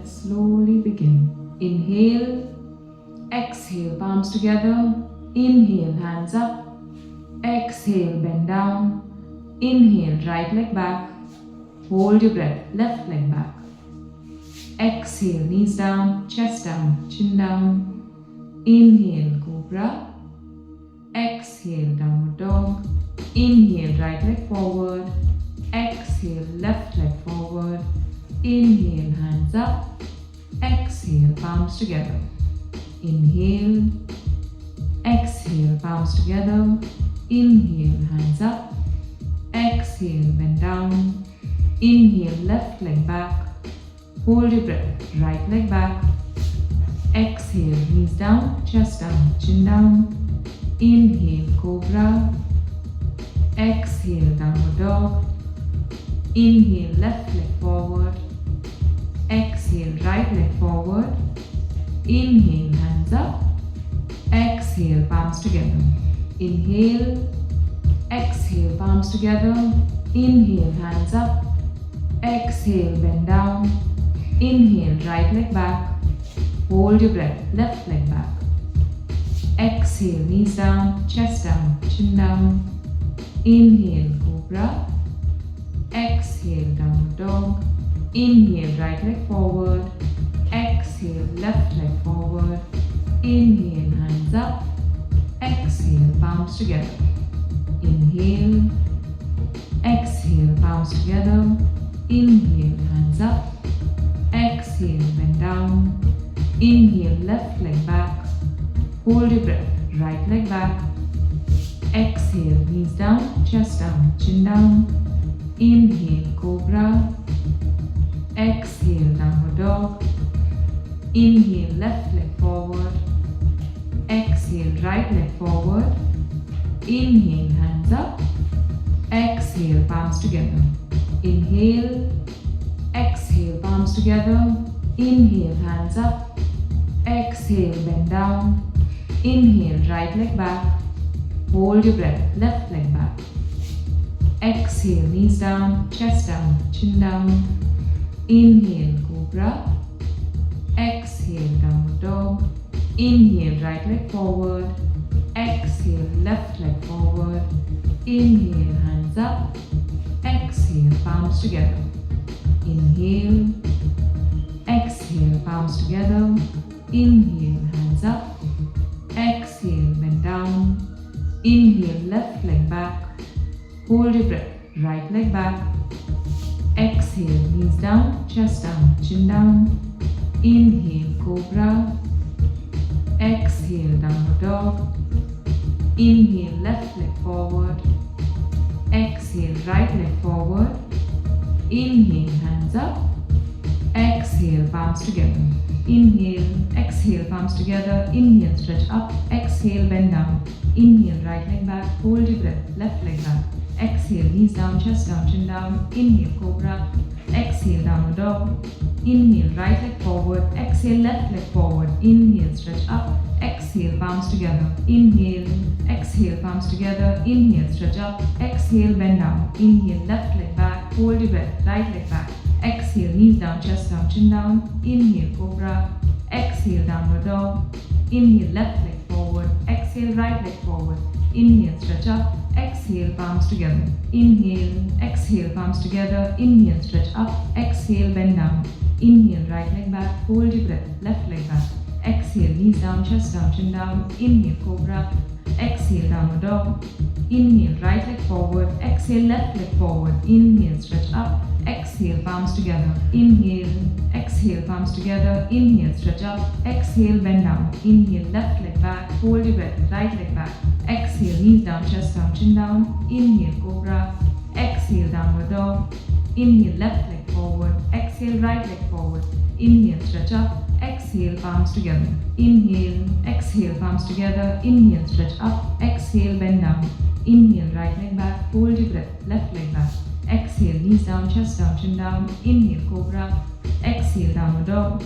let's slowly begin. Inhale, exhale, palms together. Inhale, hands up. Exhale, bend down. Inhale, right leg back. Hold your breath, left leg back. Exhale, knees down, chest down, chin down. Inhale, cobra. Exhale, downward dog. Inhale, right leg forward. Exhale, left leg forward. Inhale, hands up. Exhale, palms together. Inhale. Exhale, palms together. Inhale, hands up. Exhale, bend down. Inhale, left leg back. Hold your breath, right leg back. Exhale, knees down, chest down, chin down. Inhale, cobra. Exhale, downward dog. Inhale, left leg forward. Exhale, right leg forward. Inhale, hands up. Exhale, palms together. Inhale. Exhale, palms together. Inhale, hands up. Exhale, bend down. Inhale, right leg back. Hold your breath, left leg back. Exhale, knees down, chest down, chin down. Inhale, cobra. Exhale, downward dog. Inhale, right leg forward. Exhale, left leg forward. Inhale, hands up. Exhale, palms together. Inhale. Exhale, palms together. Inhale, hands up. Exhale, bend down. Inhale, left leg back. Hold your breath, right leg back. Exhale, knees down, chest down, chin down. Inhale, cobra. Exhale, downward dog. Inhale, left leg forward. Exhale, right leg forward. Inhale, hands up. Exhale, palms together. Inhale. Exhale, palms together. Inhale, hands up. Exhale, bend down. Inhale, right leg back. Hold your breath, left leg back. Exhale, knees down, chest down, chin down. Inhale, cobra. Exhale, downward dog. Inhale, right leg forward. Exhale, left leg forward. Inhale, hands up. Exhale, palms together. Inhale. Exhale, palms together. Inhale, hands up. Exhale, bend down. Inhale, left leg back. Hold your breath, right leg back. Exhale, knees down, chest down, chin down. Inhale, cobra. Exhale, downward dog. Inhale, left leg forward. Exhale, right leg forward. Inhale, hands up. Exhale, palms together. Inhale, exhale, palms together. Inhale, stretch up. Exhale, bend down. Inhale, right leg back. Hold your breath, left leg back. Exhale, knees down, chest down, chin down. Inhale, cobra. Exhale, downward dog. Inhale, right leg forward. Exhale, left leg forward. Inhale, stretch up. Exhale, palms together. Inhale, exhale, palms together. Inhale, stretch up. Exhale, bend down. Inhale, left leg back. Hold your breath, right leg back. Exhale, knees down, chest down, chin down. Inhale, cobra. Exhale, downward dog. Inhale, left leg forward. Exhale, right leg forward. Inhale, stretch up. Exhale, palms together. Inhale, exhale, palms together. Inhale, stretch up. Exhale, bend down. Inhale, right leg back. Hold your breath, left leg back. Exhale, knees down, chest down, chin down. Inhale, cobra. Exhale, downward dog. Inhale, right leg forward. Exhale, left leg forward. Inhale, stretch up. Exhale, palms together. Inhale, exhale, palms together. Inhale, stretch up. Exhale, bend down. Inhale, left leg back. Hold your breath, right leg back. Exhale, knees down, chest down, chin down. Inhale, cobra. Exhale, downward dog. Inhale, left leg forward. Exhale, right leg forward. Inhale, stretch up. Exhale, palms together. Inhale, exhale, palms together. Inhale, stretch up. Exhale, bend down. Inhale, right leg back. Hold your breath, left leg back. Exhale, knees down, chest down, chin down. Inhale, cobra. exhale, downward dog.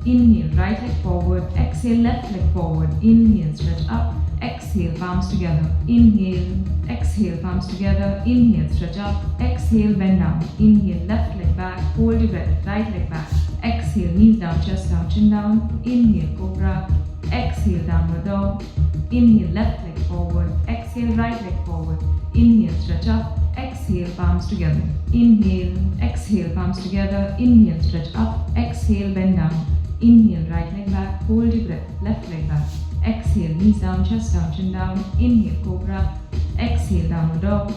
Inhale, right leg forward, exhale, left leg forward. Inhale, stretch up, exhale, palms together. Inhale, exhale, palms together. Inhale, stretch up, exhale, bend down. Inhale, left leg back, hold your breath, right leg back. Exhale, knees down, chest down, chin down. Inhale, cobra. Exhale, downward dog. Inhale, left leg forward. Exhale, right leg forward. Inhale, stretch up. Exhale, palms together. Inhale, exhale, palms together. Inhale, stretch up. Exhale, bend down. Inhale, right leg back. Hold your breath. Left leg back. Exhale, knees down, chest down, chin down. Inhale, cobra. Exhale, downward dog.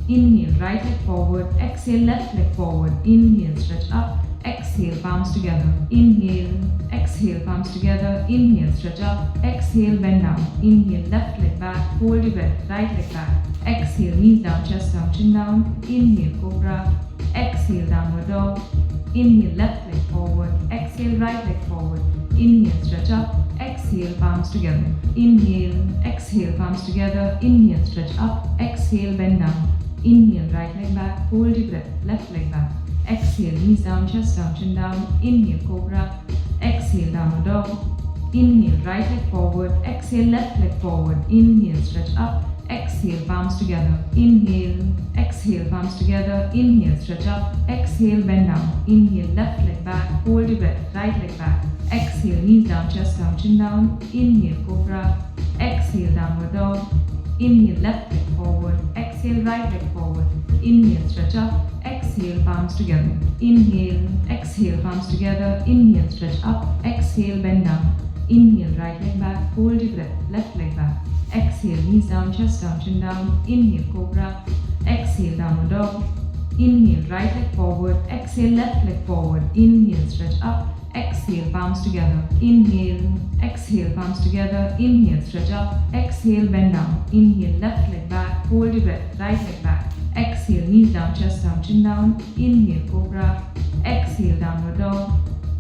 Inhale, right leg forward. Exhale, left leg forward. Inhale, stretch up. Exhale, palms together. Inhale, exhale, palms together. Inhale, stretch up. Exhale, bend down. Inhale, left leg back. Hold your breath. Right leg back. Exhale, knees down, chest down, chin down. Inhale, cobra. Exhale, downward dog. Inhale, left leg forward. Exhale, right leg forward. Inhale, stretch up. Exhale, palms together. Inhale, exhale, palms together. Inhale, stretch up. Exhale, bend down. Inhale, right leg back. Hold your breath. Left leg back. Exhale, knees down, chest down, chin down. Inhale, cobra. Exhale, downward dog. Inhale, right leg forward. Exhale, left leg forward. Inhale, stretch up. Exhale, palms together. Inhale, exhale, palms together. Inhale, stretch up. Exhale, bend down. Inhale, left leg back. Hold your breath. Right leg back. Exhale, knees down, chest down, chin down. Inhale, cobra. Exhale, downward dog. Inhale, left leg forward. Exhale, right leg forward. Inhale, stretch up. Exhale, palms together. Inhale, exhale, palms together. Inhale, stretch up. Exhale, bend down. Inhale, right leg back. Hold your breath. Left leg back. Exhale, knees down, chest down, chin down. Inhale, cobra. Exhale, downward dog. Inhale, right leg forward. Exhale, left leg forward. Inhale, stretch up. Exhale, palms together. Inhale, exhale, palms together. Inhale, stretch up. Exhale, bend down. Inhale, left leg back. Hold your breath. Right leg back. Exhale, knees down, chest down, chin down. Inhale, cobra. Exhale, downward dog.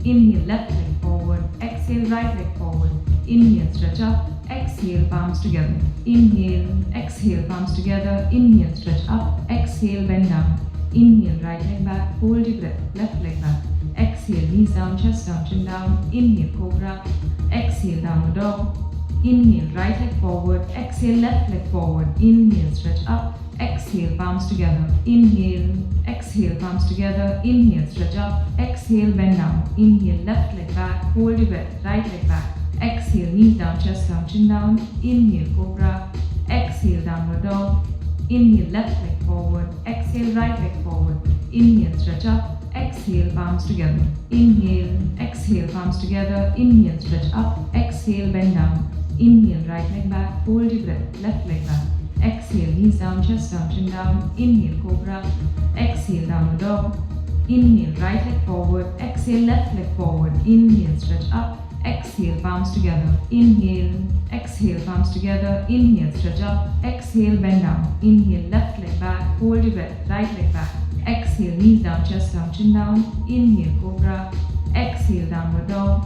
Inhale, left leg forward. Exhale, right leg forward. Inhale, stretch up. Exhale, palms together. Inhale, exhale, palms together. Inhale, stretch up. Exhale, bend down. Inhale, right leg back. Hold your breath. Left leg back. Exhale, knees down, chest down, chin down. Inhale, cobra. Exhale, downward dog. Inhale, right leg forward. Exhale, left leg forward. Inhale, stretch up. Exhale, palms together. Inhale, exhale, palms together. Inhale, stretch up. Exhale, bend down. Inhale, left leg back. Hold your breath. Right leg back. Exhale, knees down, chest down, chin down. Inhale, cobra. Exhale, downward dog. Inhale, left leg forward. Exhale, right leg forward. Inhale, stretch up. Exhale, palms together. Inhale, exhale, palms together. Inhale, stretch up. Exhale, bend down. Inhale, right leg back. Hold your breath. Left leg back. Exhale, knees down, chest down, chin down. Inhale, cobra. Exhale, downward dog. Inhale, right leg forward. Exhale, left leg forward. Inhale, stretch up. Exhale, palms together. Inhale, exhale, palms together. Inhale, stretch up. Exhale, bend down. Inhale, left leg back. Hold your breath. Right leg back. Exhale, knees down, chest down, chin down. Inhale, cobra. Exhale, downward dog.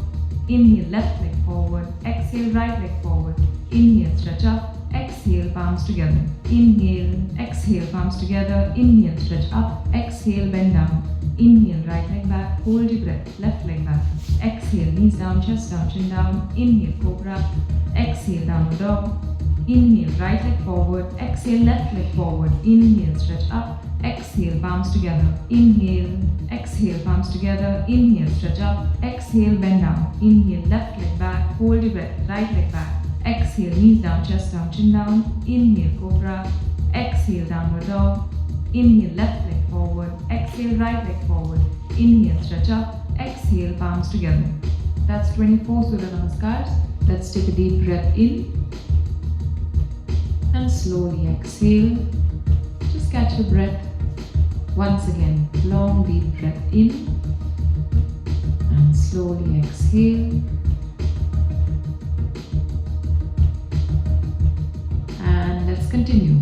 Inhale, left leg forward. Exhale, right leg forward. Inhale, stretch up. Exhale, palms together. Inhale, exhale, palms together. Inhale, stretch up. Exhale, bend down. Inhale, right leg back. Hold your breath. Left leg back. Exhale, knees down, chest down, chin down. Inhale, cobra. Exhale, downward dog. Inhale, right leg forward. Exhale, left leg forward. Inhale, stretch up. Exhale, palms together. Inhale, exhale, palms together. Inhale, stretch up. Exhale, bend down. Inhale, left leg back. Hold your breath. Right leg back. Exhale, knees down, chest down, chin down. Inhale, cobra. Exhale, downward dog. Inhale, left leg forward. Exhale, right leg forward. Inhale, stretch up. Exhale, palms together. That's 24 Surya Namaskars. Let's take a deep breath in. And slowly exhale. Just catch your breath. Once again, long deep breath in. And slowly exhale. And let's continue.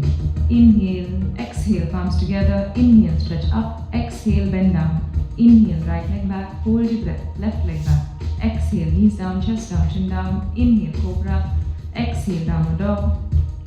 Inhale, exhale, palms together. Inhale, stretch up. Exhale, bend down. Inhale, right leg back. Hold your breath. Left leg back. Exhale, knees down, chest down, chin down. Inhale, cobra. Exhale, downward dog.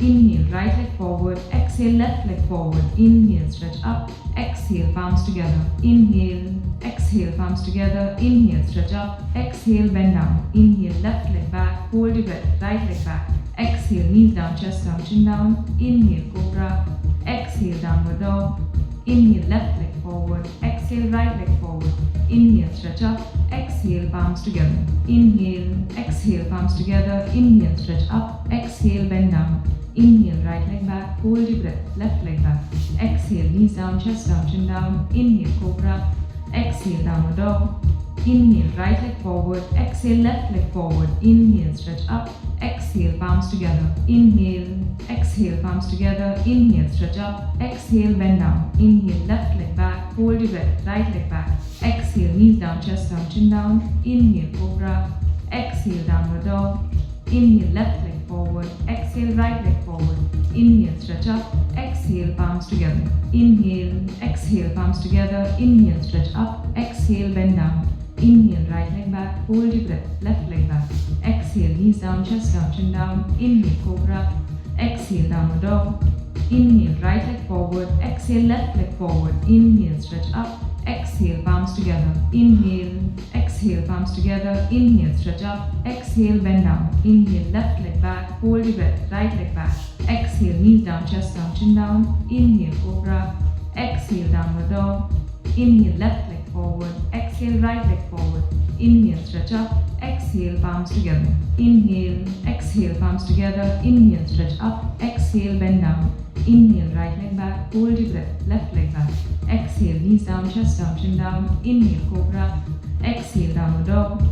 Inhale, right leg forward. Exhale, left leg forward. Inhale, stretch up. Exhale, palms together. Inhale, exhale, palms together. Inhale, stretch up. Exhale, bend down. Inhale, left leg back. Hold your breath. Right leg back. Exhale, knees down, chest down, chin down. Inhale, cobra. Exhale, downward dog. Inhale, left leg forward. Exhale, right leg forward. Inhale, stretch up. Exhale, palms together. Inhale, exhale, palms together. Inhale, stretch up. Exhale, bend down. Inhale, right leg back. Hold your breath. Left leg back. Exhale, knees down, chest down, chin down. Inhale, cobra. Exhale, downward dog. Inhale, right leg forward. Exhale, left leg forward. Inhale, stretch up. Exhale, palms together. Inhale, exhale, palms together. Inhale, stretch up. Exhale, bend down. Inhale, left leg back. Hold your breath. Right leg back. Exhale, knees down, chest down, chin down. Inhale, cobra. Exhale, downward dog. Inhale, left leg forward. Exhale, right leg forward. Inhale, stretch up. Exhale, palms together. Inhale, exhale, palms together. Inhale, stretch up. Exhale, bend down. Inhale, right leg back. Hold your breath. Left leg back. Exhale, knees down, chest down, chin down. Inhale, cobra. Exhale, downward dog. Inhale, right leg forward. Exhale, left leg forward. Inhale, stretch up. Exhale, palms together. Inhale, exhale, palms together. Inhale, stretch up. Exhale, bend down. Inhale, left leg back. Hold your breath. Right leg back. Exhale, knees down, chest down, chin down. Inhale, cobra. Exhale, downward dog. Inhale, left leg forward. Exhale, right leg forward. Inhale, stretch up. Exhale, palms together. Inhale, exhale, palms together. Inhale, stretch up. Exhale, bend down. Inhale, right leg back. Hold your breath. Left leg back. Exhale, knees down, chest down, chin down. Inhale, cobra. Exhale, downward dog.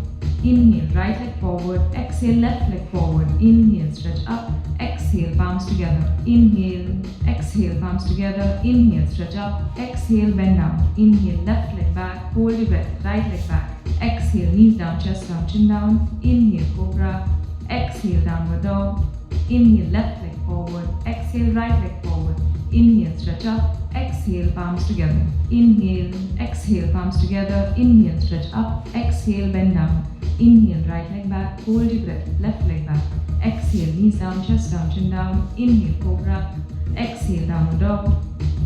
Inhale, right leg forward. Exhale, left leg forward. Inhale, stretch up. Exhale, palms together. Inhale, exhale, palms together. Inhale, stretch up. Exhale, bend down. Inhale, left leg back. Hold your breath. Right leg back. Exhale, knees down, chest down, chin down. Inhale, cobra. Exhale, downward dog. Inhale, left leg forward. Exhale, right leg forward. Inhale, stretch up. Exhale, palms together. Inhale, exhale, palms together. Inhale, stretch up. Exhale, bend down. Inhale, right leg back. Hold your breath. Left leg back. Exhale, knees down, chest down, chin down. Inhale, cobra. Exhale, downward dog.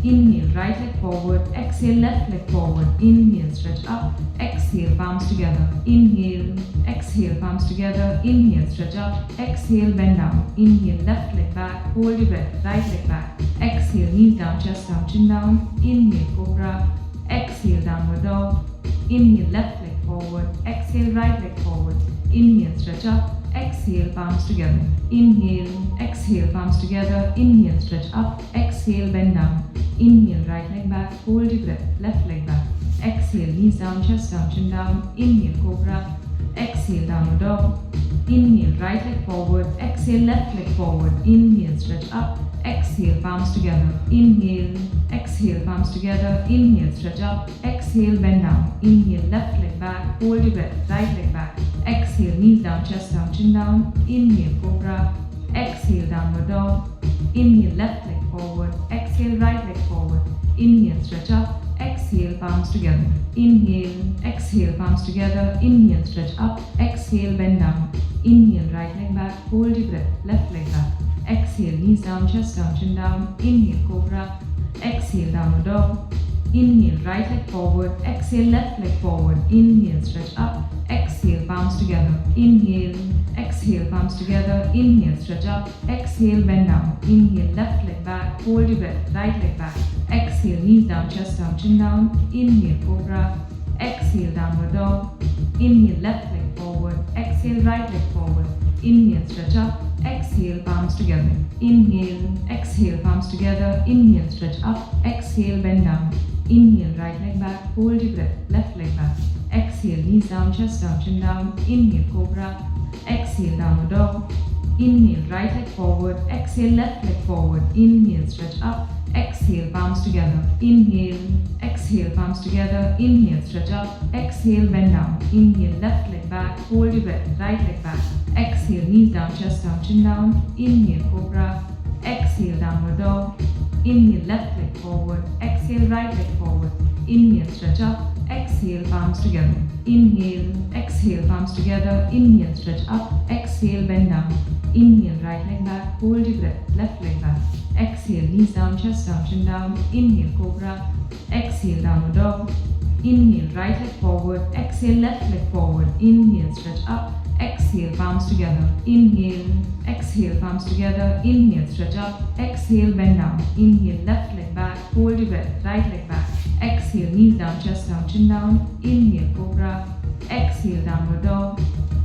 Inhale, right leg forward. Exhale, left leg forward. Inhale, stretch up. Exhale, palms together. Inhale, exhale, palms together. Inhale, stretch up. Exhale, bend down. Inhale, left leg back. Hold your breath. Right leg back. Exhale, knees down, chest down, chin down. Inhale, cobra. Exhale, downward dog. Inhale, left leg forward. Exhale, right leg forward. Inhale, stretch up. Exhale, palms together. Inhale, exhale, palms together. Inhale, stretch up. Exhale, bend down. Inhale, right leg back. Hold your breath. Left leg back. Exhale, knees down, chest down, chin down. Inhale, cobra. Exhale, downward dog. Inhale, right leg forward. Exhale, left leg forward. Inhale, stretch up. Exhale, palms together. Inhale, exhale, palms together. Inhale, stretch up. Exhale, bend down. Inhale, left leg back. Hold your breath. Right leg back. Exhale, knees down, chest down, chin down. Inhale, cobra. Exhale, downward dog. Inhale, left leg forward. Exhale, right leg forward. Inhale, stretch up. Exhale, palms together. Inhale, exhale, palms together. Inhale, stretch up. Exhale, bend down. Inhale, right leg back. Hold your breath. Left leg back. Exhale, knees down, chest down, chin down. Inhale, cobra. Exhale, downward dog. Inhale, right leg forward. Exhale, left leg forward. Inhale, stretch up. Exhale, palms together. Inhale, exhale, palms together. Inhale, stretch up. Exhale, bend down. Inhale, left leg back. Hold your breath. Right leg back. Exhale, knees down, chest down, chin down. Inhale, cobra. Exhale, downward dog. Inhale, left leg forward. Exhale, right leg forward. Inhale, stretch up. Exhale, palms together. Inhale, exhale, palms together. Inhale, stretch up. Exhale, bend down. Inhale, right leg back. Hold your breath. Left leg back. Exhale, knees down, chest down, chin down. Inhale, cobra. Exhale, downward dog. Inhale, right leg forward. Exhale, left leg forward. Inhale, stretch up. Exhale, palms together. Inhale, exhale, palms together. Inhale, stretch up. Exhale, bend down. Inhale, left leg back. Hold your breath. Right leg back. Exhale, knees down, chest down, chin down. Inhale, cobra. Exhale, downward dog. Inhale, left leg forward. Exhale, right leg forward. Inhale, stretch up. Exhale, palms together. Inhale, exhale, palms together. Inhale, stretch up. Exhale, bend down. Inhale, right leg back, hold your breath, left leg back. Exhale, knees down, chest down, chin down. Inhale, cobra. Exhale, downward dog. Inhale, right leg forward. Exhale, left leg forward. Inhale, stretch up. Exhale, palms together. Inhale, exhale, palms together. Inhale, stretch up. Exhale, bend down. Inhale, left leg back, hold your breath, right leg back. Exhale, knees down, chest down, chin down. Inhale, cobra. Exhale, downward dog.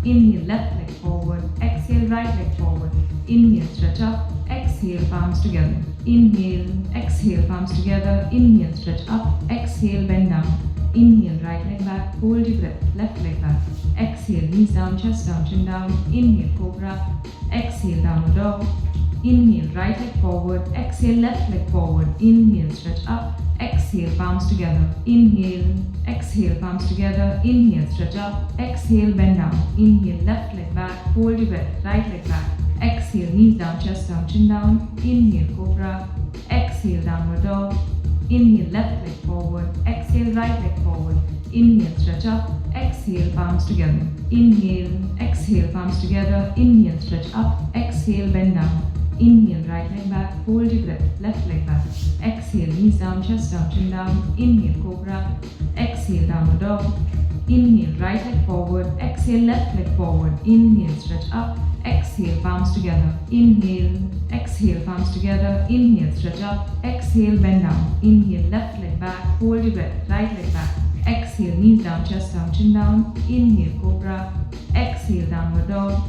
Inhale, left leg forward. Exhale, right leg forward. Inhale, stretch up. Exhale, palms together. Inhale, exhale, palms together. Inhale, stretch up. Exhale, bend down. Inhale, right leg back, hold your breath, left leg back. Exhale, knees down, chest down, chin down. Inhale, cobra. Exhale, downward dog. Inhale, right leg forward. Exhale, left leg forward. Inhale, stretch up. Exhale, palms together. Inhale, exhale, palms together. Inhale, stretch up. Exhale, bend down. Inhale, left leg back, hold your breath, right leg back. Exhale, knees down, chest down, chin down. Inhale, cobra. Exhale, downward dog. Inhale, left leg forward. Exhale, right leg forward. Inhale, stretch up. Exhale, palms together. Inhale, exhale, palms together. Inhale, stretch up. Exhale, bend down. Inhale, right leg back, hold your breath, left leg back. Exhale, knees down, chest down, chin down. Inhale, cobra. Exhale, downward dog. Inhale, right leg forward. Exhale, left leg forward. Inhale, stretch up. Exhale, palms together. Inhale, exhale, palms together. Inhale, stretch up. Exhale, bend down. Inhale, left leg back, hold your breath, right leg back. Exhale, knees down, chest down, chin down. Inhale, cobra. Exhale, downward dog.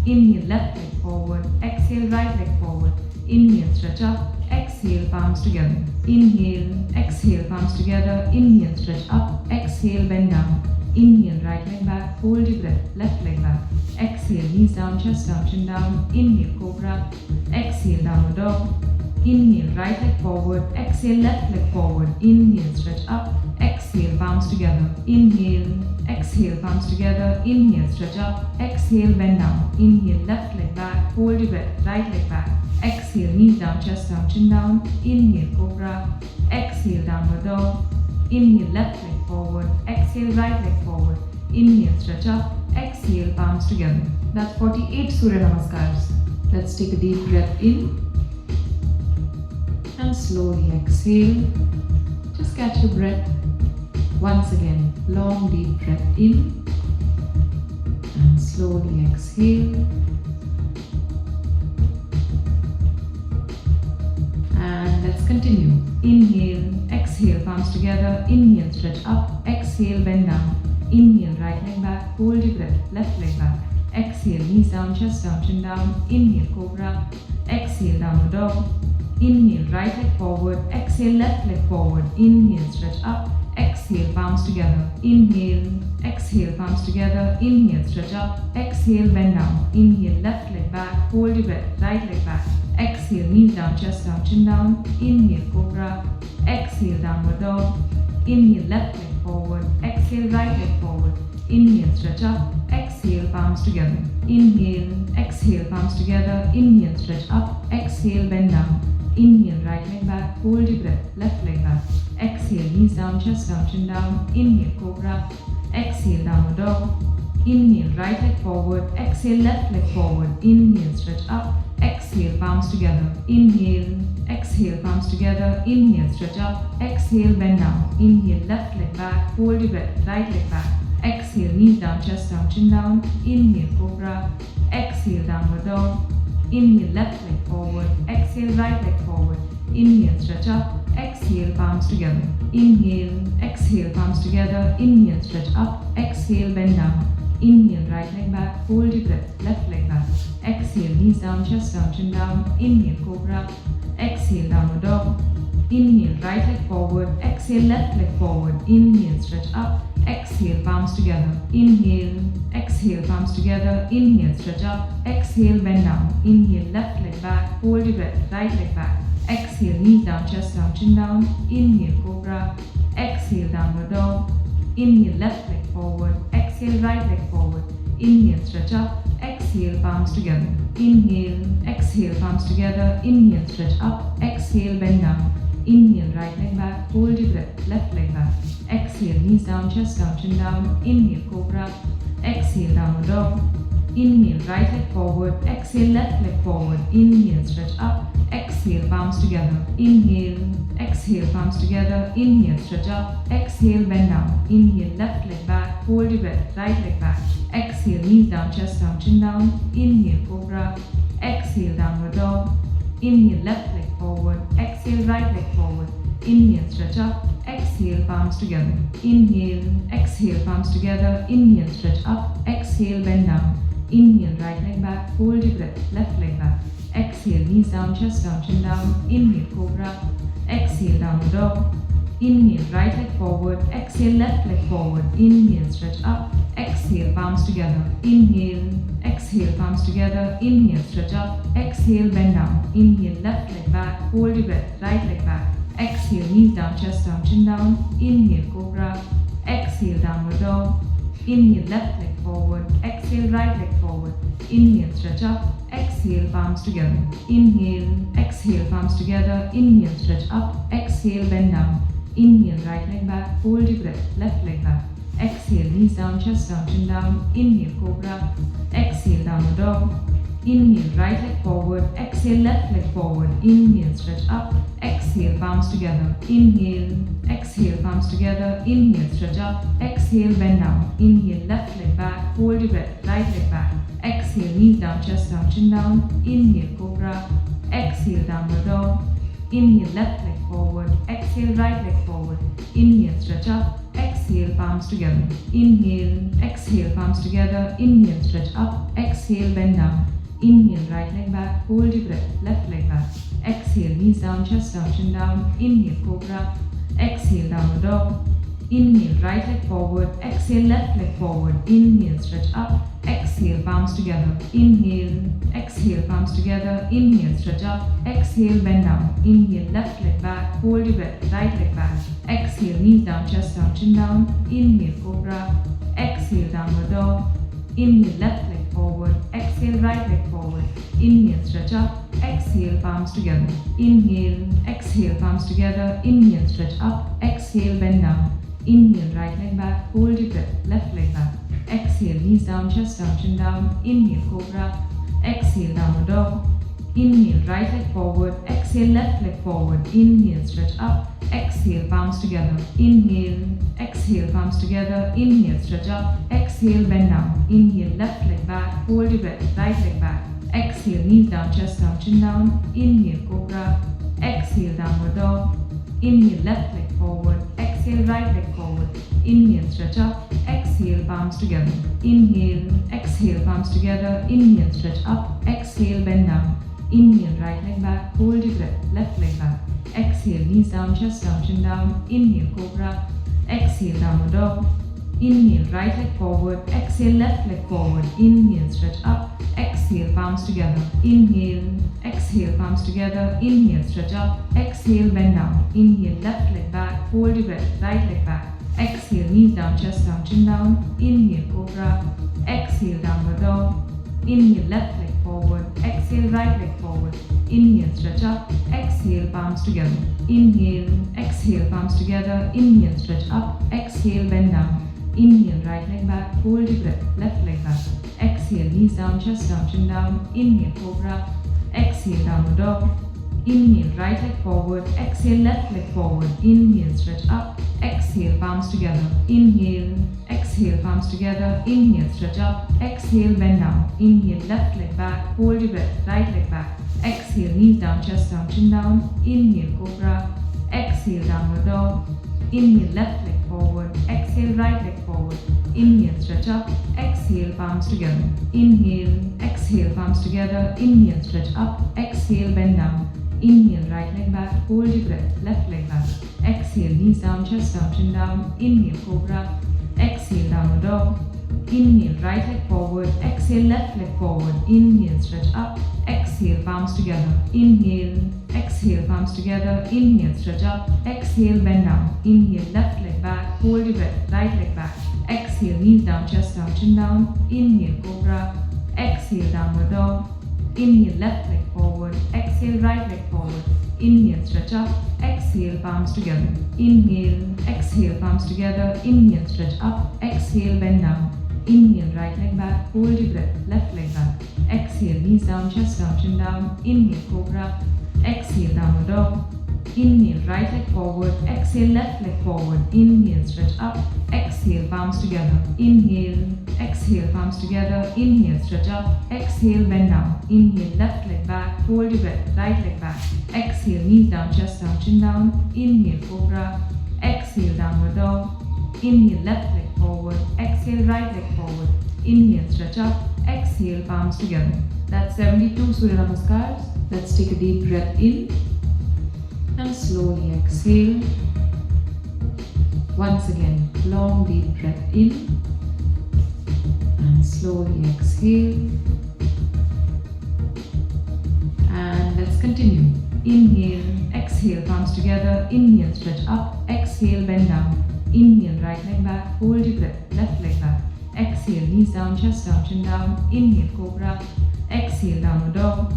Inhale, left leg forward. Exhale, right leg forward. Inhale, stretch up. Exhale, palms together. Inhale, exhale, palms together. Inhale, stretch up. Exhale, bend down. Inhale, right leg back, hold your breath, left leg back. Exhale, knees down, chest down, chin down. Inhale, cobra. Exhale, downward dog. Inhale, right leg forward. Exhale, left leg forward. Inhale, stretch up. Exhale, palms together. Inhale, exhale, palms together. Inhale, stretch up. Exhale, bend down. Inhale, left leg back, hold your breath, right leg back. Exhale, knees down, chest down, chin down. Inhale, cobra. Exhale, downward dog. Inhale, left leg forward. Exhale, right leg forward. Inhale, stretch up. Exhale, palms together. That's 48 Surya Namaskars. Let's take a deep breath in and slowly exhale. Just catch your breath. Once again, long deep breath in and slowly exhale. And let's continue. Inhale, exhale, palms together. Inhale, stretch up. Exhale, bend down. Inhale, right leg back, hold your breath, left leg back. Exhale, knees down, chest down, chin down. Inhale, cobra. Exhale, downward dog. Inhale, right leg forward. Exhale, left leg forward. Inhale, stretch up. Exhale, palms together. Inhale, exhale, palms together. Inhale, stretch up. Exhale, bend down. Inhale, left leg back, hold your breath, right leg back. Exhale, knees down, chest down, chin down. Inhale, cobra. Exhale, downward dog. Inhale, left leg forward. Exhale, right leg forward. Inhale, stretch up. Exhale, palms together. Inhale, exhale, palms together. Inhale, stretch up. Exhale, bend down. Inhale, right leg back, hold your breath, left leg back. Exhale, knees down, chest down, chin down. Inhale, cobra. Exhale, downward dog. Inhale, right leg forward. Exhale, left leg forward. Inhale, stretch up. Exhale, palms together. Inhale, exhale, palms together. Inhale, stretch up. Exhale, bend down. Inhale, left leg back, hold your breath, right leg back. Exhale, knees down, chest down, chin down. Inhale, cobra. Exhale, downward dog. Inhale, left leg forward. Exhale, right leg forward. Inhale, stretch up. Exhale, palms together. Inhale, exhale, palms together. Inhale, stretch up. Exhale, bend down. Inhale, right leg back, hold your breath, left leg back. Exhale, knees down, chest down, chin down. Inhale, cobra. Exhale, downward dog. Inhale, right leg forward. Exhale, left leg forward. Inhale, stretch up. Exhale, palms together. Inhale, exhale, palms together. Inhale, stretch up. Exhale, bend down. Inhale, left leg back, hold your breath, right leg back. Exhale, knees down, chest down, chin down. Inhale, cobra. Exhale, downward dog. Inhale, left leg forward. Exhale, right leg forward. Inhale, stretch up. Exhale, palms together. Inhale, exhale, palms together. Inhale, stretch up. Exhale, bend down. Inhale, right leg back, hold your breath, left leg back. Exhale, knees down, chest down, chin down. Inhale, cobra. Exhale, downward dog. Inhale, right leg forward. Exhale, left leg forward. Inhale, stretch up. Exhale, palms together. Inhale, exhale, palms together. Inhale, stretch up. Exhale, bend down. Inhale, left leg back. Hold your breath. Right leg back. Exhale, knees down, chest down, chin down. Inhale, cobra. Exhale, downward dog. Inhale, left leg forward. Exhale, right leg forward. Inhale, stretch up. Exhale, palms together. Inhale, exhale, palms together. Inhale, stretch up. Exhale, bend down. Inhale, right leg back. Hold your breath. Left leg back. Exhale, knees down, chest down, chin down. Inhale, cobra. Exhale, downward dog. Inhale, right leg forward. Exhale, left leg forward. Inhale, stretch up. Exhale, palms together. Inhale, exhale, palms together. Inhale, stretch up. Exhale, bend down. Inhale, left leg back. Hold your breath. Right leg back. Exhale, knees down, chest down, chin down. Inhale, cobra. Exhale, downward dog. Inhale, left leg forward. Exhale, right leg forward. Inhale, stretch up. Exhale, palms together. Inhale, exhale, palms together. Inhale, stretch up. Exhale, bend down. Inhale, right leg back. Hold your breath. Left leg back. Exhale, knees down, chest down, chin down. Inhale, cobra. Exhale, downward dog. Inhale, right leg forward. Exhale, left leg forward. Inhale, stretch up. Exhale, palms together. Inhale, exhale, palms together. Inhale, stretch up. Exhale, bend down. Inhale, left leg back. Hold your breath. Right leg back. Exhale, knees down, chest down, chin down. Inhale, cobra. Exhale, downward dog. Inhale, left leg forward. Exhale, right leg forward. Inhale, stretch up. Exhale, palms together. Inhale, exhale, palms together. Inhale, stretch up. Exhale, bend down. Inhale, right leg back. Hold your breath. Left leg back. Exhale, knees down, chest down, chin down. Inhale, cobra. Exhale, downward dog. Inhale, right leg forward. Exhale, left leg forward. Inhale, stretch up. Exhale, palms together. Inhale, exhale, palms together. Inhale, stretch up. Exhale, bend down. Inhale, left leg back. Hold your breath. Right leg back. Exhale, knees down, chest down, chin down. Inhale, cobra. Exhale, downward dog. Inhale, left leg forward. Exhale, right leg forward. Inhale, stretch up. Exhale, palms together. Inhale, exhale, palms together. Inhale, stretch up. Exhale, bend down. Inhale, right leg back. Hold your breath. Left leg back. Exhale, knees down, chest down, chin down. Inhale, cobra. Exhale, downward dog. Inhale, right leg forward. Exhale, left leg forward. Inhale, stretch up. Exhale, palms together. Inhale, exhale, palms together. Inhale, stretch up. Exhale, bend down. Inhale, left leg back. Hold your breath. Right leg back. Exhale, knees down, chest down, chin down. Inhale, cobra. Exhale, downward dog. Inhale, left leg forward. Exhale, right leg forward. Inhale, stretch up. Exhale, palms together. Inhale, exhale, palms together. Inhale, stretch up. Exhale, bend down. Inhale, right leg back. Hold your breath. Left leg back. Exhale, knees down, chest down, chin down. Inhale, cobra. Exhale, downward dog. Inhale, right leg forward. Exhale, left leg forward. Inhale, stretch up. Exhale, palms together. Inhale, exhale, palms together. Inhale, stretch up. Exhale, bend down. Inhale, left leg back. Hold your breath. Right leg back. Exhale, knees down, chest down, chin down. Inhale, cobra. Exhale, downward dog. Inhale, left leg forward. Exhale, right leg forward. Inhale, stretch up. Exhale, palms together. Inhale, exhale, palms together. Inhale, stretch up. Exhale, bend down. Inhale, right leg back. Hold your breath. Left leg back. Exhale, knees down, chest down, chin down. Inhale, cobra. Exhale, downward dog. Inhale, right leg forward. Exhale, left leg forward. Inhale, stretch up. Exhale, palms together. Inhale, exhale, palms together. Inhale, stretch up. Exhale, bend down. Inhale, left leg back. Hold your breath. Right leg back. Exhale, knees down, chest down, chin down. Inhale, cobra. Exhale, downward dog. Inhale, left leg forward. Exhale, right leg forward. Inhale, stretch up. Exhale, palms together. Inhale, exhale, palms together. Inhale, stretch up. Exhale, bend down. Inhale, right leg back. Hold your breath. Left leg back. Exhale, knees down, chest down, chin down. Inhale, cobra. Exhale, downward dog. Inhale, right leg forward. Exhale, left leg forward. Inhale, stretch up. Exhale, palms together. Inhale, exhale, palms together. Inhale, stretch up. Exhale, bend down. Inhale, left leg back. Hold your breath. Right leg back. Exhale, knees down, chest down, chin down. Inhale, cobra. Exhale, downward dog. Inhale, left leg forward. Exhale, right leg forward. Inhale, stretch up. Exhale, palms together. Inhale, exhale, palms together. Inhale, stretch up. Exhale, bend down. Inhale, right leg back, hold your breath, left leg back. Exhale, knees down, chest down, chin down. Inhale, cobra. Exhale, downward dog. Inhale, right leg forward. Exhale, left leg forward. Inhale, stretch up. Exhale, palms together. Inhale, exhale, palms together. Inhale, stretch up. Exhale, bend down. Inhale, left leg back, hold your breath, right leg back. Exhale, knees down, chest down, chin down. Inhale, cobra. Exhale, downward dog. Inhale, left leg forward. Exhale, right leg forward. Inhale, stretch up. Exhale, palms together. That's 72 Surya Namaskars. Let's take a deep breath in and slowly exhale. Once again, long deep breath in and slowly exhale. And let's continue. Inhale, exhale, palms together. Inhale, stretch up. Exhale, bend down. Inhale, right leg back, hold your breath, left leg back. Exhale, knees down, chest down, chin down. Inhale, cobra. Exhale, downward dog.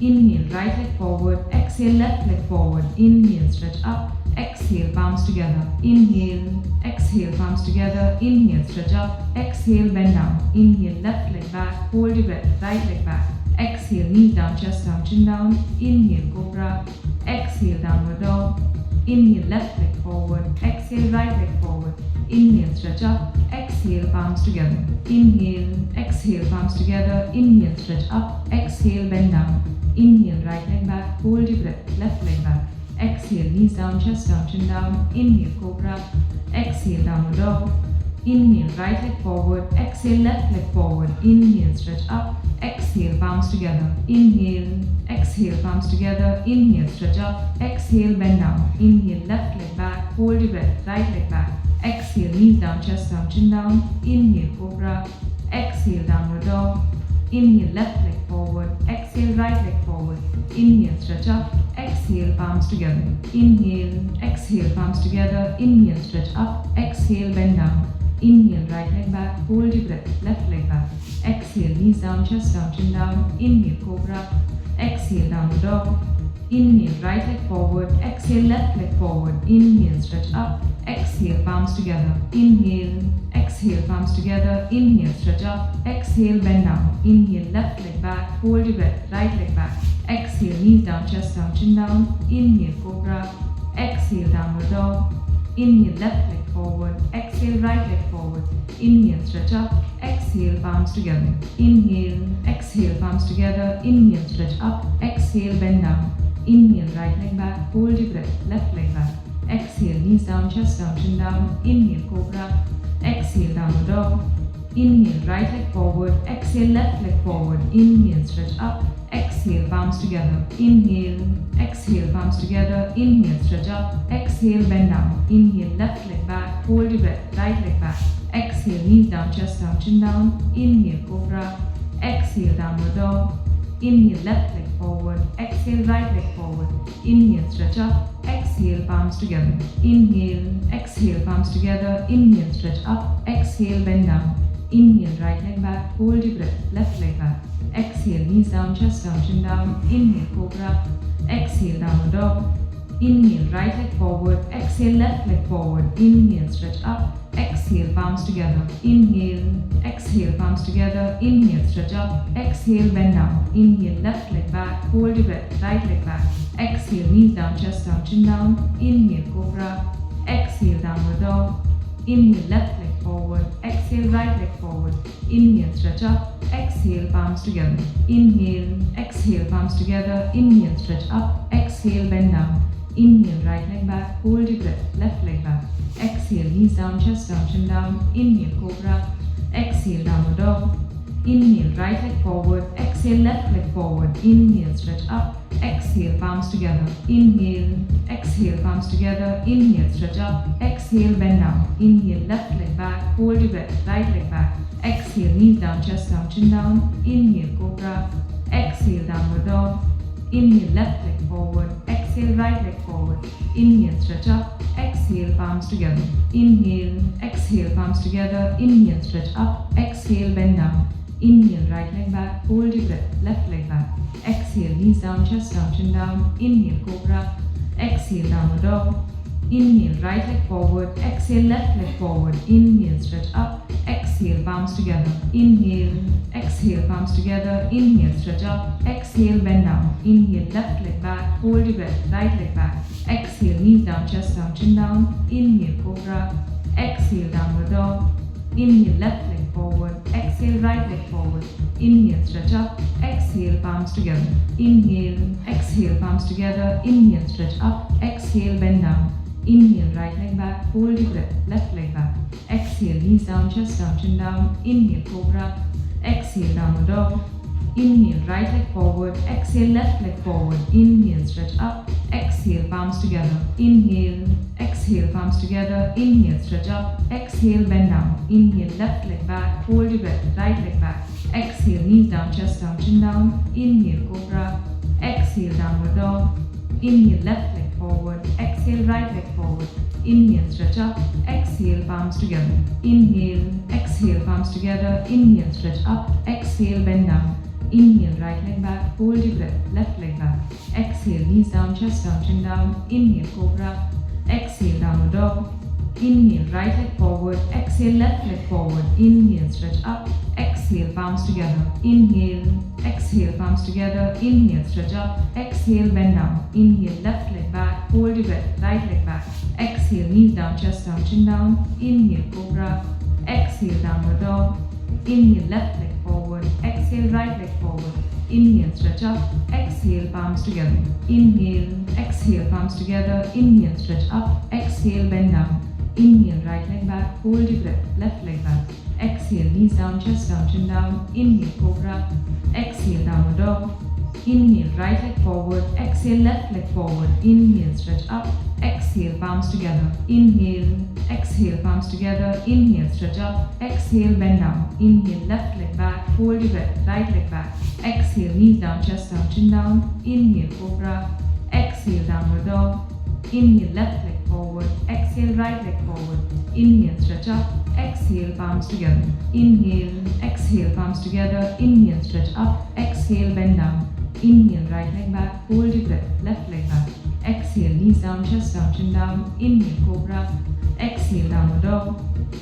Inhale, right leg forward. Exhale, left leg forward. Inhale, stretch up. Exhale, palms together. Inhale, exhale, palms together. Inhale, stretch up. Exhale, bend down. Inhale, left leg back, hold your breath, right leg back. Exhale, knees down, chest down, chin down. Inhale, cobra. Exhale, downward dog. Inhale, left leg forward. Exhale, right leg forward. Inhale, stretch up. Exhale, palms together. Inhale, exhale, palms together. Inhale, stretch up. Exhale, bend down. Inhale, right leg back, hold your breath, left leg back. Exhale, knees down, chest down, chin down. Inhale, cobra. Exhale, downward dog. Inhale, right leg forward. Exhale, left leg forward. Inhale, stretch up. Exhale, palms together. Inhale, exhale, palms together. Inhale, stretch up. Exhale, bend down. Inhale, left leg back, hold your breath, right leg back. Exhale, knees down, chest down, chin down. Inhale, cobra. Exhale, downward dog. Inhale, left leg forward. Exhale, right leg forward. Inhale, stretch up. Exhale, palms together. Inhale, exhale, palms together. Inhale, stretch up. Exhale, bend down. Inhale, right leg back, hold your breath, left leg back. Exhale, knees down, chest down, chin down. Inhale, cobra. Exhale, downward dog. Inhale, right leg forward. Exhale, left leg forward. Inhale, stretch up. Exhale, palms together. Inhale, exhale, palms together. Inhale, stretch up. Exhale, bend down. Inhale, left leg back, hold your breath, right leg back. Exhale, knees down, chest down, chin down. Inhale, cobra. Exhale, downward dog. Inhale, left leg forward. Exhale, right leg forward. Inhale, stretch up. Exhale, palms together. Inhale, exhale, palms together. Inhale, stretch up. Exhale, bend down. Inhale, right leg back, hold your breath, left leg back. Exhale, knees down, chest down, chin down. Inhale, cobra. Exhale, downward dog. Inhale, right leg forward. Exhale, left leg forward. Inhale, stretch up. Exhale, palms together. Inhale, exhale, palms together. Inhale, stretch up. Exhale, bend down. Inhale, left leg back, hold your breath, right leg back. Exhale, knees down, chest down, chin down. Inhale, cobra. Exhale, downward dog. Inhale, left leg forward. Exhale, right leg forward. Inhale, stretch up. Exhale, palms together. Inhale, exhale, palms together. Inhale, stretch up. Exhale, bend down. Inhale, right leg back, hold your breath, left leg back. Exhale, knees down, chest down, chin down. Inhale, cobra. Exhale, downward dog. Inhale, right leg forward. Exhale, left leg forward. Inhale, stretch up. Exhale, palms together. Inhale, exhale, palms together. Inhale, stretch up. Exhale, bend down. Inhale, left leg back, hold your breath, right leg back. Exhale, knees down, chest down, chin down. Inhale, cobra. Exhale, downward dog. Inhale, left leg forward. Exhale, right leg forward. Inhale, stretch up. Exhale, palms together. Inhale, exhale, palms together. Inhale, stretch up. Exhale, bend down. Inhale, right leg back, hold your breath, left leg back. Exhale, knees down, chest down, chin down. Inhale, cobra. Exhale, downward dog. Inhale, right leg forward. Exhale, left leg forward. Inhale, stretch up. Exhale, palms together. Inhale, exhale, palms together. Inhale, stretch up. Exhale, bend down. Inhale, left leg back, hold your breath, right leg back. Exhale, knees down, chest down, chin down. Inhale, cobra. Exhale, downward dog. Inhale, left leg forward. Exhale, right leg forward. Inhale, stretch up. Exhale, palms together. Inhale, exhale, palms together. Inhale, stretch up. Exhale, bend down. Inhale, right leg back, hold your breath, left leg back. Exhale, knees down, chest down, chin down. Inhale, cobra. Exhale, downward dog. Inhale, right leg forward. Exhale, left leg forward. Inhale, stretch up. Exhale, exhale, palms together, inhale, exhale, palms together, inhale, stretch up, exhale, bend down, inhale, left leg back, hold your breath, right leg back, exhale, knees down, chest down, chin down, inhale, cobra, exhale, downward dog, inhale, left leg forward, exhale, right leg forward, inhale, stretch up, exhale, palms together, inhale, exhale, palms together, inhale, stretch up, exhale, bend down, inhale, right leg back, hold your breath, left leg back, exhale, knees down, chest down, chin down, inhale, cobra, exhale, downward dog, inhale, right leg forward, exhale, left leg forward, inhale, stretch up, exhale, palms together, inhale, exhale, palms together, inhale, stretch up, exhale, bend down, inhale, left leg back, hold your breath, right leg back, exhale, knees down, chest down, chin down, inhale, cobra, exhale, downward dog, inhale, left leg forward, exhale, right leg forward, inhale, stretch up, exhale, palms together, inhale, exhale, palms together, inhale, stretch up, exhale, bend down, inhale, right leg back, hold your breath, left leg back, exhale, knees down, chest down, chin down, inhale, cobra, exhale, downward dog, inhale, right leg forward, exhale, left leg forward, inhale, stretch up, exhale, palms together, inhale, exhale, palms together, inhale, stretch up, exhale, bend down, inhale, left leg back, hold your breath, right leg back, exhale, knees down, chest down, chin down, inhale, cobra, exhale, downward dog, inhale, left leg forward, exhale, right leg forward, inhale, stretch up, exhale, palms together, inhale, exhale, palms together, inhale, stretch up, exhale, bend down, inhale, right leg back, hold your breath, left leg back, exhale, knees down, chest down, chin down, inhale, cobra, exhale, downward dog, inhale, right leg forward, exhale, left leg forward, inhale, stretch up, exhale, palms together, inhale, exhale, palms together, inhale, stretch up, exhale, bend down, inhale, left leg back, hold your breath, right leg back, exhale, knees down, chest down, chin down, inhale, cobra, exhale, downward dog, inhale, left leg forward, exhale, right leg forward, inhale, stretch up, exhale, palms together, inhale, exhale, palms together, inhale, stretch up, exhale, bend down, inhale, right leg back, hold your breath, left leg back, exhale, knees down, chest down, chin down, inhale, cobra, exhale, downward dog,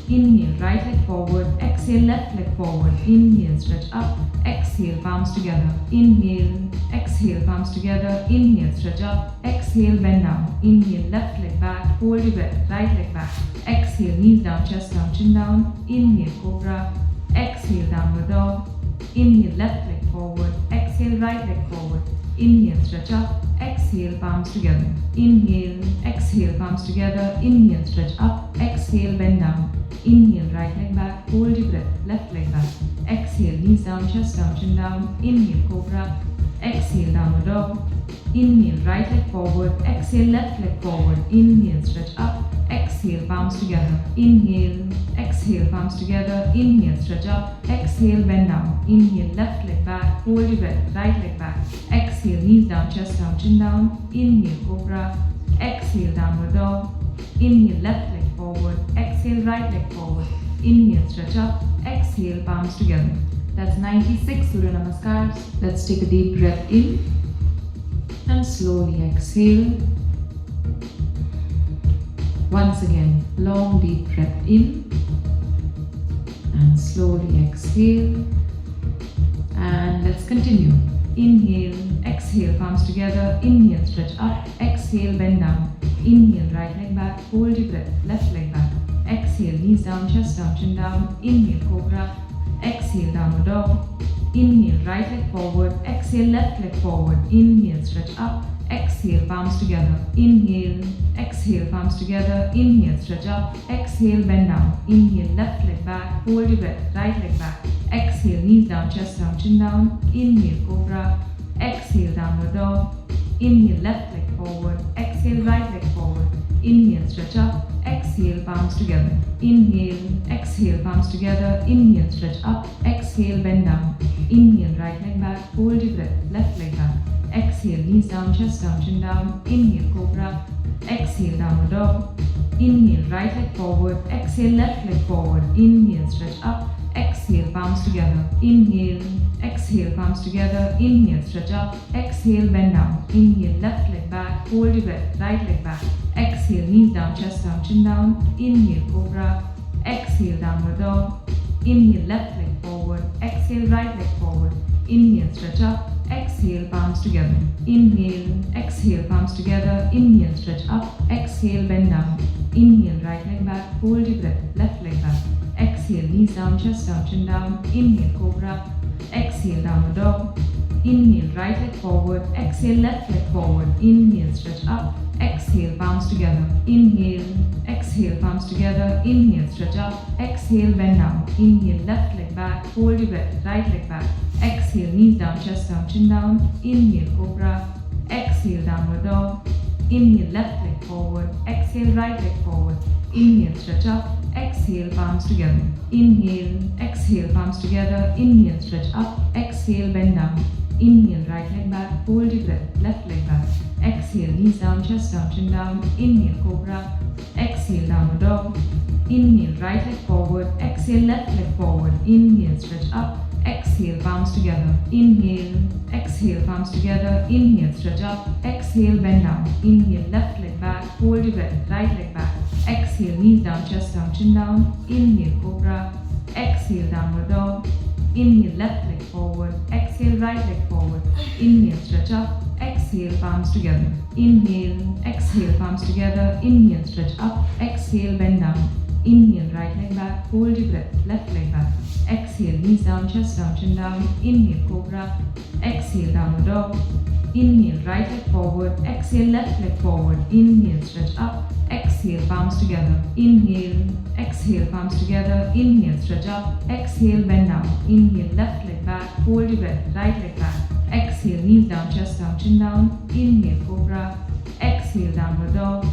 inhale, right leg forward, exhale, left leg forward, inhale, stretch up, exhale, palms together, inhale, exhale, palms together, inhale, stretch up, exhale, bend down, inhale, left leg back, hold your breath, right leg back, exhale, knees down, chest down, chin down, inhale, cobra, exhale, downward dog, inhale, left leg forward, exhale, right leg forward, inhale, stretch up, exhale, palms together, inhale, exhale, palms together, inhale, stretch up, exhale, bend down, inhale, right leg back, hold your breath, left leg back, exhale, knees down, chest down, chin down, inhale, cobra, exhale, downward dog, inhale, right leg forward, exhale, left leg forward, inhale, stretch up, exhale, palms together, inhale, exhale, palms together, inhale, stretch up, exhale, bend down, inhale, left leg back, hold your breath, right leg back, exhale, knees down, chest down, chin down, inhale, cobra, exhale, downward dog, inhale, left leg forward, exhale, right leg forward, inhale, stretch up, exhale, palms together. That's 96 Surya Namaskars. Let's take a deep breath in and slowly exhale. Once again, long deep breath in and slowly exhale. And let's continue. Inhale, exhale, palms together, inhale, stretch up, exhale, bend down, inhale, right leg back, hold your breath, left leg back, exhale, knees down, chest down, chin down, inhale, cobra, exhale, downward dog, inhale, right leg forward, exhale, left leg forward, inhale, stretch up, exhale, palms together, inhale, exhale, palms together, inhale, stretch up, exhale, bend down, inhale, left leg back, hold your breath, right leg back, exhale, knees down, chest down, chin down, inhale, cobra, exhale, downward dog, inhale, left leg forward, exhale, right leg forward, inhale, stretch up, exhale, palms together, inhale, exhale, palms together, inhale, stretch up, exhale, bend down, inhale, right leg back, hold your breath, left leg back, exhale, knees down, chest down, chin down, inhale, cobra, exhale, downward dog, inhale, right leg forward, exhale, left leg forward, inhale, stretch up, exhale, palms together, inhale, exhale, palms together, inhale, stretch up, exhale, bend down, inhale, left leg back, hold your breath, right leg back, exhale, knees down, chest down, chin down, inhale, cobra, exhale, downward dog, Inhale, left leg forward. Exhale, right leg forward. Inhale, stretch up. Exhale, palms together. Inhale, exhale, palms together. Inhale, stretch up. Exhale, bend down. Inhale, right leg back. Hold your breath. Left leg back. Exhale, knees down, chest down, chin down. Inhale, cobra. Exhale, downward dog. Inhale, right leg forward. Exhale, left leg forward. Inhale, stretch up. Exhale, palms together. Inhale, exhale, palms together. Inhale, stretch up. Exhale, bend down. Inhale, left leg back. Hold your breath. Right leg back. Exhale, knees down, chest down, chin down. Inhale, cobra. Exhale, downward dog. Inhale, left leg forward. Exhale, right leg forward. Inhale, stretch up. Exhale, palms together. Inhale, exhale, palms together. Inhale, stretch up. Exhale, bend down. Inhale, right leg back. Hold your breath. Left leg back. Exhale, knees down, chest down, chin down. Inhale, cobra. Exhale, downward dog. Inhale, right leg forward. Exhale, left leg forward. Inhale, stretch up. Exhale, palms together. Inhale, exhale, palms together. Inhale, stretch up. Exhale, bend down. Inhale, left leg back. Hold your breath. Right leg back. Exhale, knees down, chest down, chin down. Inhale, cobra. Exhale, downward dog. Inhale, left leg forward. Exhale, right leg forward. Inhale, stretch up. Exhale, palms together. Inhale, exhale, palms together. Inhale, stretch up. Exhale, bend down. Inhale, right leg back. Hold your breath. Left leg back. Exhale, knees down, chest down, chin down. Inhale, cobra. Exhale, downward dog. Inhale, right leg forward. Exhale, left leg forward. Inhale, stretch up. Exhale, palms together. Inhale, exhale, palms together. Inhale, stretch up. Exhale, bend down. Inhale, left leg back. Hold your breath. Right leg back. Exhale, knees down, chest down, chin down. Inhale, cobra. Exhale, downward dog.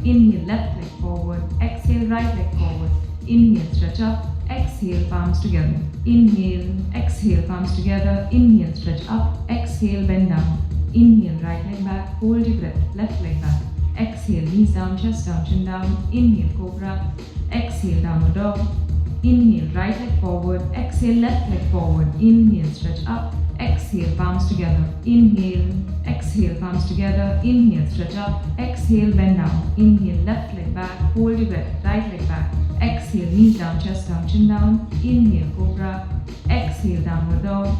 Inhale, left leg forward. Exhale, right leg forward. Inhale, stretch up. Exhale, palms together. Inhale, exhale, palms together. Inhale, stretch up. Exhale, bend down. Inhale, right leg back. Hold your breath. Left leg back. Exhale, knees down, chest down, chin down. Inhale, cobra. Exhale, downward dog. Inhale, right leg forward. Exhale, left leg forward. Inhale, stretch up. Exhale, palms together. Inhale, exhale, palms together. Inhale, stretch up. Exhale, bend down. Inhale, left leg back. Hold your breath. Right leg back. Exhale, knees down, chest down, chin down. Inhale, cobra. Exhale, downward dog.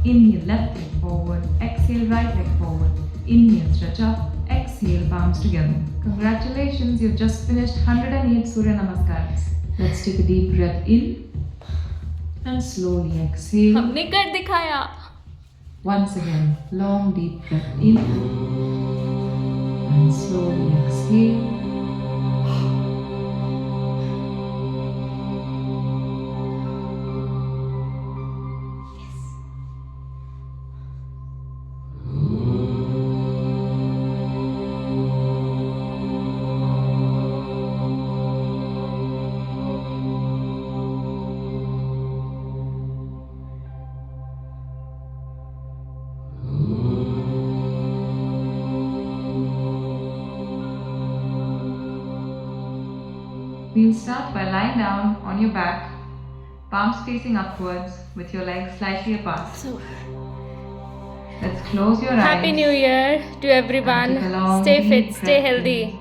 Inhale, left leg forward. Exhale, right leg forward. Inhale, stretch up. Exhale, palms together. Congratulations, you've just finished 108 Surya Namaskars. Let's take a deep breath in and slowly exhale. हमने कर दिखाया. Once again, long deep breath in and slowly exhale. We'll start by lying down on your back, palms facing upwards with your legs slightly apart. So, Let's close your eyes. Happy New Year to everyone. And take a long, Stay deep fit, stay breath healthy. in.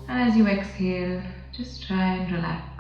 And as you exhale, just try and relax.